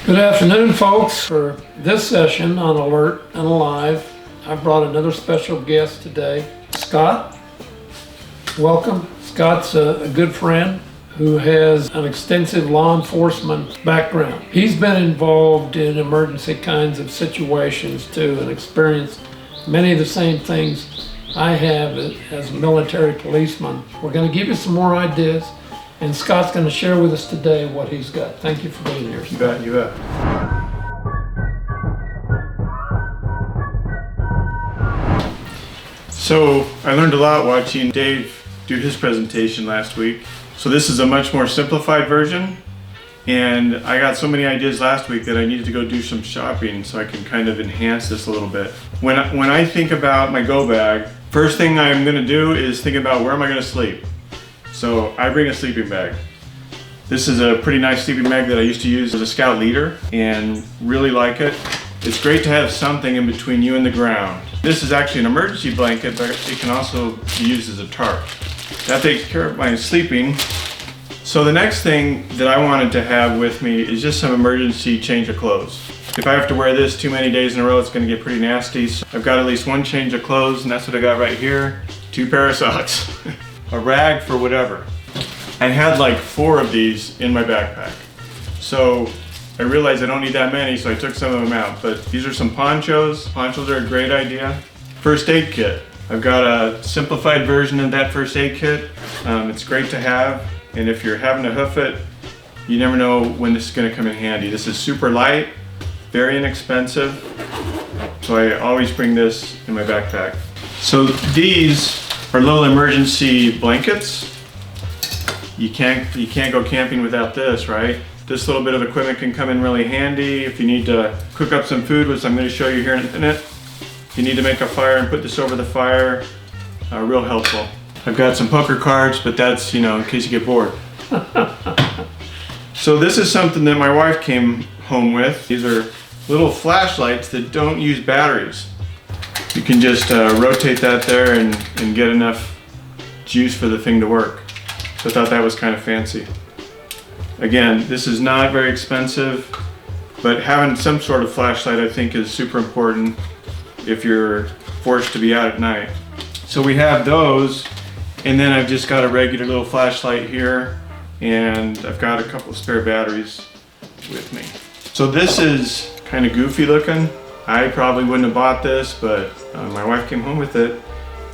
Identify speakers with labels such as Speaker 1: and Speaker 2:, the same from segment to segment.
Speaker 1: Good afternoon, folks. For this session on Alert and Alive, I've brought another special guest today, Scott. Welcome. Scott's a good friend who has an extensive law enforcement background. He's been involved in emergency kinds of situations too and experienced many of the same things I have as a military policeman. We're going to give you some more ideas, and Scott's going to share with us today what he's got. Thank you for being here, Scott.
Speaker 2: You bet, you bet. So I learned a lot watching Dave do his presentation last week. So this is a much more simplified version, and I got so many ideas last week that I needed to go do some shopping so I can kind of enhance this a little bit. When I think about my go bag, first thing I'm going to do is think about where am I going to sleep. So I bring a sleeping bag. This is a pretty nice sleeping bag that I used to use as a scout leader and really like it. It's great to have something in between you and the ground. This is actually an emergency blanket, but it can also be used as a tarp. That takes care of my sleeping. So the next thing that I wanted to have with me is just some emergency change of clothes. If I have to wear this too many days in a row, it's going to get pretty nasty. So I've got at least one change of clothes, and that's what I got right here. 2 pair of socks. A rag for whatever. I had like 4 of these in my backpack. So I realized I don't need that many, so I took some of them out. But these are some ponchos. Ponchos are a great idea. First aid kit. I've got a simplified version of that first aid kit. It's great to have, and if you're having to hoof it, you never know when this is going to come in handy. This is super light, very inexpensive, so I always bring this in my backpack. So these are little emergency blankets. You can't go camping without this, right? This little bit of equipment can come in really handy if you need to cook up some food, which I'm going to show you here in a minute. If you need to make a fire and put this over the fire, real helpful. I've got some poker cards, but that's, in case you get bored. So this is something that my wife came home with. These are little flashlights that don't use batteries. You can just rotate that there and get enough juice for the thing to work. So I thought that was kind of fancy. Again, this is not very expensive, but having some sort of flashlight I think is super important if you're forced to be out at night. So we have those, and then I've just got a regular little flashlight here, and I've got a couple of spare batteries with me. So this is kind of goofy looking. I probably wouldn't have bought this, but my wife came home with it,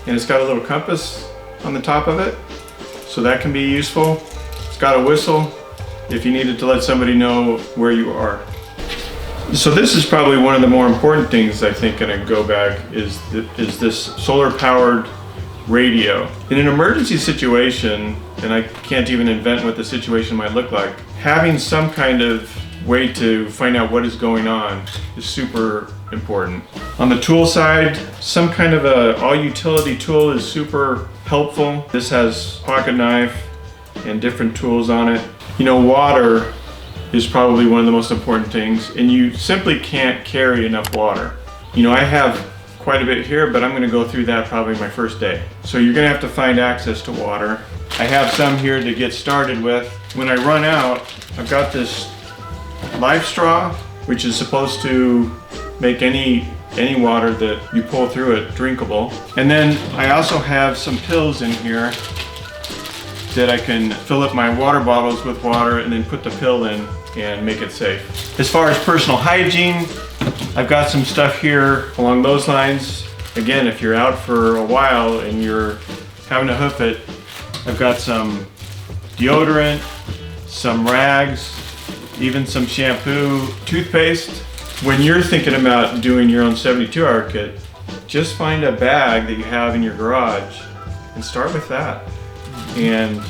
Speaker 2: and it's got a little compass on the top of it, so that can be useful. It's got a whistle if you needed to let somebody know where you are. So this is probably one of the more important things I think in a go bag is this solar powered radio. In an emergency situation, and I can't even invent what the situation might look like, having some kind of way to find out what is going on is super important. On the tool side, some kind of a all utility tool is super helpful. This has a pocket knife and different tools on it. Water is probably one of the most important things, and you simply can't carry enough water. I have quite a bit here, but I'm going to go through that probably my first day. So you're going to have to find access to water. I have some here to get started with. When I run out, I've got this life straw, which is supposed to make any water that you pull through it drinkable. And then I also have some pills in here that I can fill up my water bottles with water and then put the pill in and make it safe. As far as personal hygiene, I've got some stuff here along those lines. Again, if you're out for a while and you're having to hoof it, I've got some deodorant, some rags, even some shampoo, toothpaste. When you're thinking about doing your own 72-hour kit, just find a bag that you have in your garage and start with that. And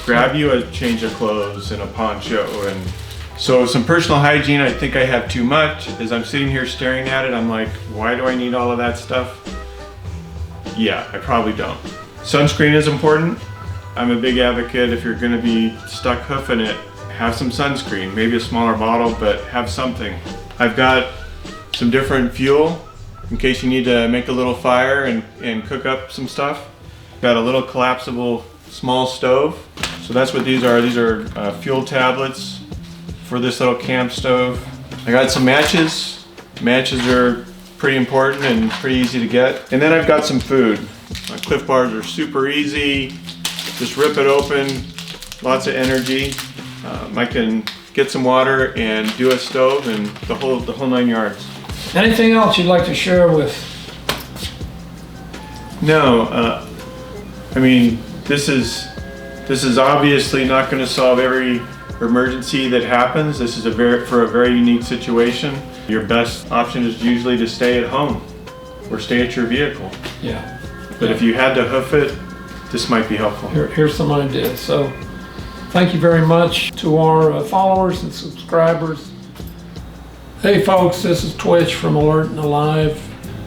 Speaker 2: grab you a change of clothes and a poncho. And so some personal hygiene, I think I have too much. As I'm sitting here staring at it, I'm like, why do I need all of that stuff? Yeah, I probably don't. Sunscreen is important. I'm a big advocate if you're gonna be stuck hoofing it, have some sunscreen, maybe a smaller bottle, but have something. I've got some different fuel in case you need to make a little fire and cook up some stuff. Got a little collapsible small stove. So that's what these are. These are fuel tablets for this little camp stove. I got some matches. Matches are pretty important and pretty easy to get. And then I've got some food. My Cliff Bars are super easy. Just rip it open, lots of energy. I can get some water and do a stove and the whole 9 yards.
Speaker 1: Anything else you'd like to share with?
Speaker 2: No, I mean, this is obviously not going to solve every emergency that happens. This is for a very unique situation. Your best option is usually to stay at home or stay at your vehicle.
Speaker 1: Yeah.
Speaker 2: But if you had to hoof it, this might be helpful.
Speaker 1: Here's some ideas. So thank you very much to our followers and subscribers. Hey folks, this is Twitch from Alert and Alive.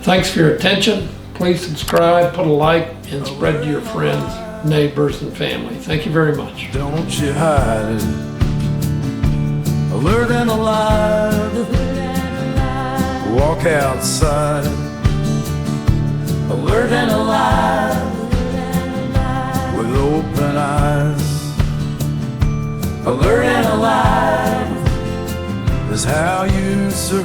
Speaker 1: Thanks for your attention. Please subscribe, put a like, and spread to your friends, neighbors, and family. Thank you very much.
Speaker 3: Don't you hide it. Alert and alive. Walk outside. Alert and alive. With open eyes. Alert and alive is how you survive.